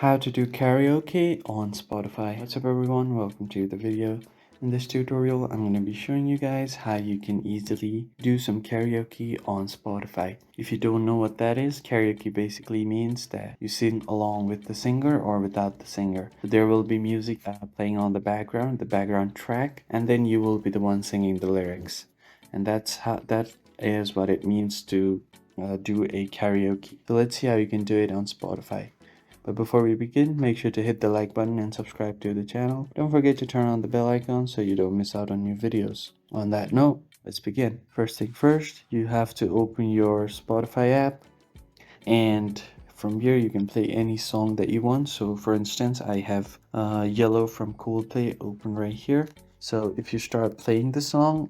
How to do karaoke on Spotify. What's up everyone, welcome to the video. In this tutorial I'm going to be showing you guys how you can easily do some karaoke on Spotify. If you don't know what that is, karaoke basically means that you sing along with the singer or without the singer. So there will be music playing on the background track, and then you will be the one singing the lyrics. And that is what it means to do a karaoke. So let's see how you can do it on Spotify. But before we begin, make sure to hit the like button and subscribe to the channel. Don't forget to turn on the bell icon so you don't miss out on new videos. On that note, let's begin. First thing first, you have to open your Spotify app, and from here you can play any song that you want. So for instance, I have Yellow from Coldplay open right here. So if you start playing the song,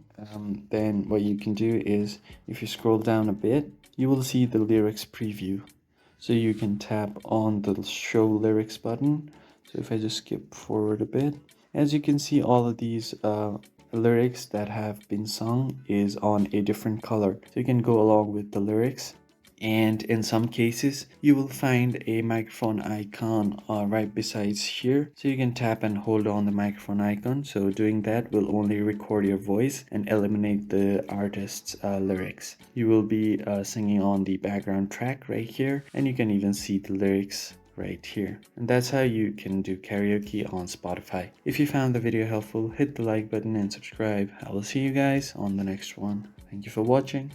then what you can do is, if you scroll down a bit, you will see the lyrics preview. So you can tap on the show lyrics button. So if I just skip forward a bit, as you can see, all of these lyrics that have been sung is on a different color. So you can go along with the lyrics. And in some cases, you will find a microphone icon right besides here. So you can tap and hold on the microphone icon. So doing that will only record your voice and eliminate the artist's lyrics. You will be singing on the background track right here, and you can even see the lyrics right here. And that's how you can do karaoke on Spotify. If you found the video helpful, hit the like button and subscribe. I will see you guys on the next one. Thank you for watching.